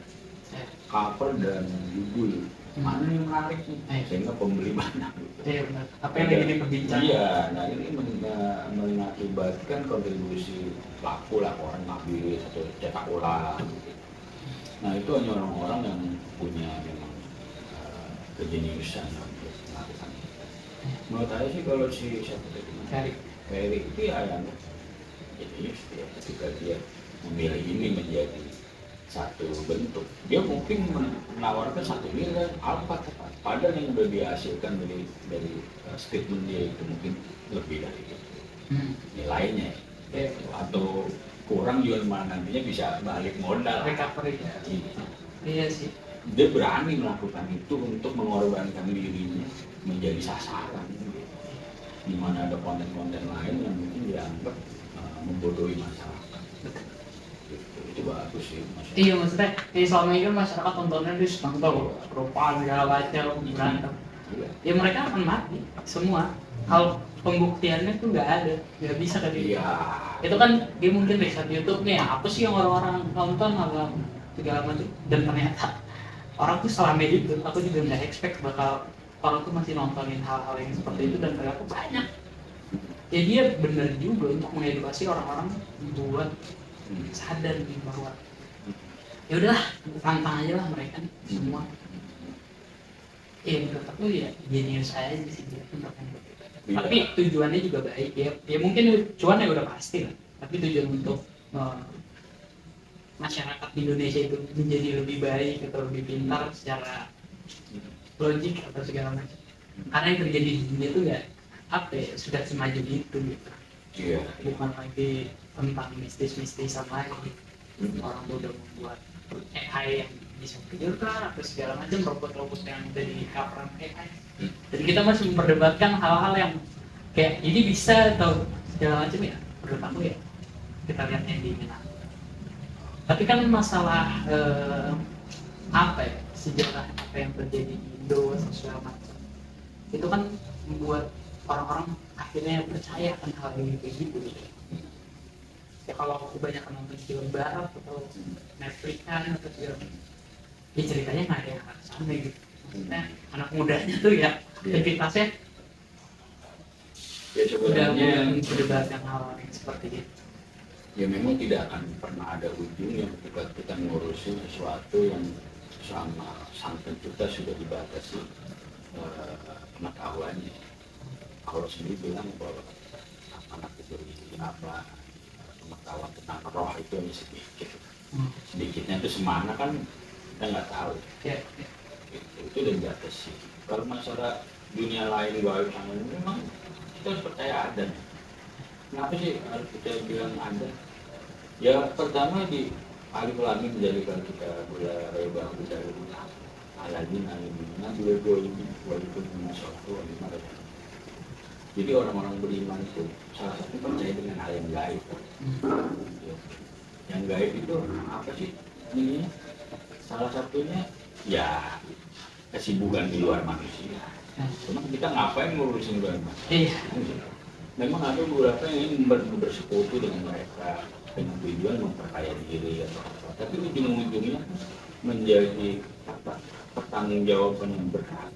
dan judul mana yang menarik nih sehingga pembeli banyak. Iya benar. Apa yang lagi diperbincangkan? Iya, nah ini mengakibatkan kontribusi laku lah orang ngambil atau cetak ulang. Nah itu hanya orang-orang yang punya memang kejeniusan untuk melakukan. Menurut saya sih kalau si siapa tadi Ferry itu ya yang jenius ya ketika dia memilih ini menjadi satu bentuk. Dia mungkin menawarkan 1 miliar apa padahal yang udah dihasilkan dari statement dia itu mungkin lebih dari itu nilainya atau kurang juga nantinya bisa balik modal recovery. Iya sih. Dia berani melakukan itu untuk mengorbankan dirinya menjadi sasaran di mana ada konten-konten lain yang mungkin dianggap membodohi masyarakat. Itu bagus sih masyarakat. Iya maksudnya selama ini kan masyarakat tontonnya dia senang tau perubahan segala macam berantem. Ya mereka akan mati semua. Hal pembuktiannya tuh nggak bisa kan dia. Itu kan dia mungkin riset YouTube nih apa sih yang orang-orang nonton atau segala macam dan ternyata orang tuh selama itu aku juga nggak expect bakal orang tuh masih nontonin hal-hal yang seperti itu dan ternyata banyak. Ya dia benar juga untuk mengedukasi orang-orang buat sadar nih bahwa ya udahlah tantang aja lah mereka nih, semua. Menurut aku ya jenius aja sih dia untuk tapi tujuannya juga baik ya mungkin cuannya udah pasti lah tapi tujuan untuk masyarakat di Indonesia itu menjadi lebih baik atau lebih pintar secara logik atau segala macam. Karena yang terjadi di dunia itu ya apa ya, sudah semaju itu gitu. Iya. Bukan lagi tentang mistis-mistisan lagi. Orang tuh udah membuat AI yang bisa tidur-kan atau segala macam, robot-robot yang dari coveran AI. Jadi kita masih memperdebatkan hal-hal yang kayak ini bisa atau segala macam ya. Menurut aku ya kita lihat endingnya. Tapi kan masalah apa ya, sejarah apa yang terjadi di Indo atau segala macam itu kan membuat orang-orang akhirnya percaya akan hal yang kayak gitu. Ya kalau kebanyakan nonton film barat atau Netflix kan atau segala macam, ya ceritanya nggak ada yang akan sana gitu. Maksudnya anak mudanya tuh ya aktivitasnya Ya udah sebenarnya mendebatkan hal yang seperti itu. ya memang tidak akan pernah ada ujungnya ketika kita ngurusin sesuatu yang sama sang pencipta sudah dibatasi pengetahuannya. Kalau sendiri bilang bahwa anak itu apa pengetahuan tentang roh itu hanya sedikit, sedikitnya itu semana kan kita nggak tahu. Itu udah dibatasi. Kalau masalah dunia lain gaib sana memang kita harus percaya ada. Kenapa sih harus kita bilang ada? Ya pertama di alif lam mim menjadikan kita gula reba dari aladin aladina dua ini walaupun suatu lima. Jadi orang-orang beriman itu salah satu percaya dengan hal yang gaib. Yang gaib itu apa sih? Ini salah satunya ya kesibukan di luar manusia. Cuma kita ngapain ngurusin luar manusia? Memang ada beberapa yang ingin bersekutu dengan mereka dengan tujuan memperkaya diri atau apa. Tapi ujung-ujungnya menjadi pertanggung jawaban yang berat.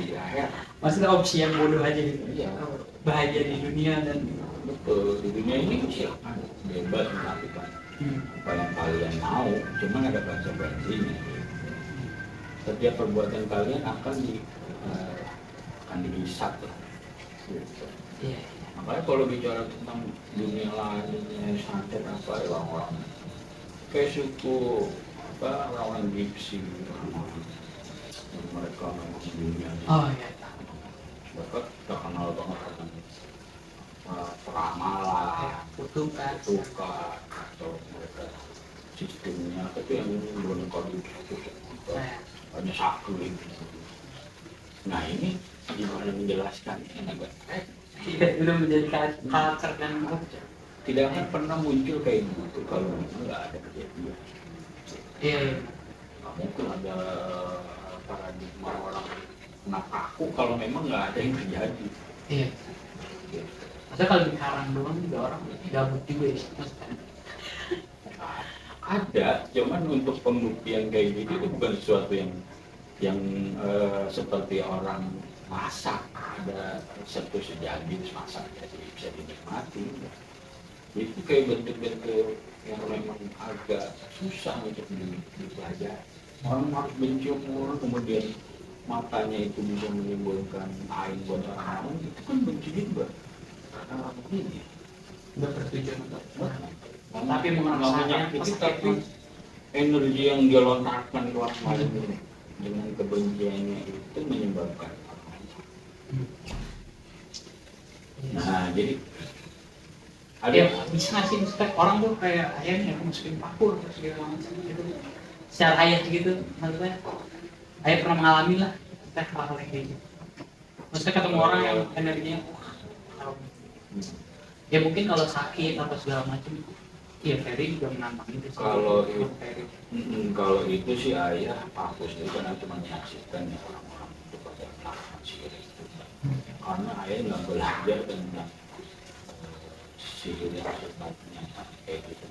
Ya, maksudnya opsi yang bodoh aja gitu. Iya. Bahagia di dunia dan betul di dunia ini silakan bebas melakukan apa yang kalian mau, cuma ada konsekuensinya. Setiap perbuatan kalian akan dihisap lah. Gitu. Iya. Makanya kalau bicara tentang dunia lainnya santet apa ya orang-orang kayak suku apa orang-orang Gipsi, mereka memang dunia. Oh iya. Mereka terkenal banget dengan peramalan, kutukan atau mereka sistemnya, tapi yang ini belum kalau itu hanya satu itu. Nah ini gimana menjelaskannya? Belum menjadi karakter dan objek. Tidak akan pernah muncul kayak gitu kalau memang nggak ada kejadian. Iya. Mungkin ada paradigma orang kena kaku kalau memang nggak ada yang terjadi. Iya. Maksudnya kalau di karang doang juga orang gabut juga ya. Ada, cuman untuk pembuktian kayak gitu itu bukan sesuatu yang seperti orang masak, ada resepnya sejadi terus masak jadi bisa dinikmati. Itu kayak bentuk-bentuk yang memang agak susah untuk dipelajari. Orang harus mencium orang kemudian matanya itu bisa menimbulkan air buat orang lain, itu kan benci juga. Ini Udah bertujuan untuk tapi mengenalnya itu tapi energi yang dia lontarkan ke orang lain dengan kebenciannya itu menyebabkan. Nah jadi ada bisa ngasih spek orang tuh kayak ayamnya aku masukin pakur terus segala macam gitu. Secara ayat gitu maksudnya. Ayah pernah mengalami lah hal-hal yang kayak gitu. Maksudnya ketemu orang yang energinya ya mungkin kalau sakit atau segala macam ya Ferry juga menantang itu sih. Kalau itu sih ayah hapus itu karena cuma menyaksikan ya orang-orang itu pada melakukan sihir itu karena ayah nggak belajar tentang sihir yang sifatnya kayak gitu.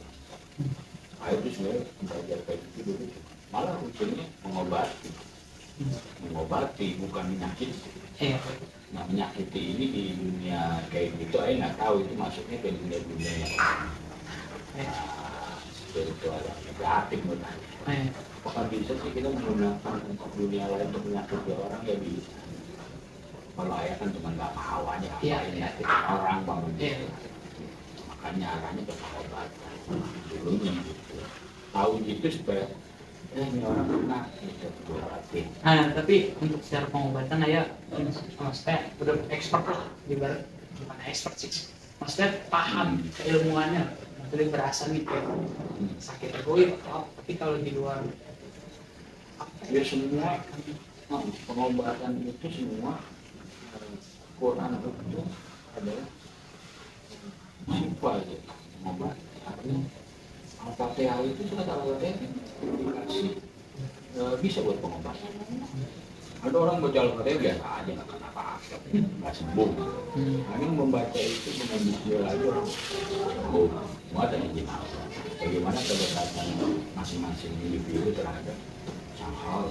Ayah itu sebenarnya belajar kayak gitu dulu malah ujungnya mengobati bukan menyakiti. Nah menyakiti ini di dunia kayak gitu ayah nggak tahu itu masuknya ke dunia yang spiritual yang negatif menurut saya. Apakah bisa sih kita menggunakan untuk dunia lain untuk menyakiti orang ya bisa. Kalau ayah kan cuma nggak mau aja ngapain nyakitin orang bangun. Makanya arahnya ke pengobatan dulunya gitu. tahu gitu supaya ini orang kena gitu diobatin. Nah, tapi untuk secara pengobatan ya maksudnya udah expert lah, ibarat bukan expert sih, maksudnya paham keilmuannya, maksudnya berasa nih kayak sakit egois atau apa. Tapi kalau di luar Ya semua pengobatan itu semua Quran itu adalah sifat gitu, pengobatan. Artinya Al-Fatihah itu surat Al-Fatihah dikasih bisa buat pengobatan. Ada orang baca Al-Fatihah biasa aja nggak kenapa-apa, nggak sembuh. Nah, yang membaca itu dengan bismillah lagi orang sembuh. Semua ada yang tahu bagaimana kedekatan masing-masing individu terhadap sang hal,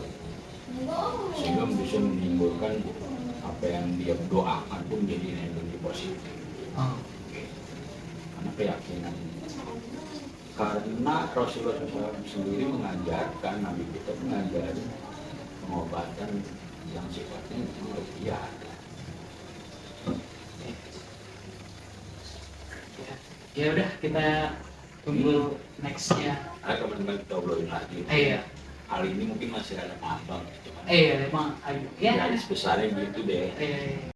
sehingga bisa menimbulkan apa yang dia doakan pun jadi energi positif. Karena keyakinan, karena Rasulullah SAW sendiri mengajarkan, Nabi kita mengajarkan pengobatan yang sifatnya rupiah. Ya udah, kita tunggu nextnya. Ada teman-teman kita obrolin lagi. Iya. Hal ini mungkin masih ada ngambang, cuman Iya, emang ya. garis besarnya gitu deh. Iya.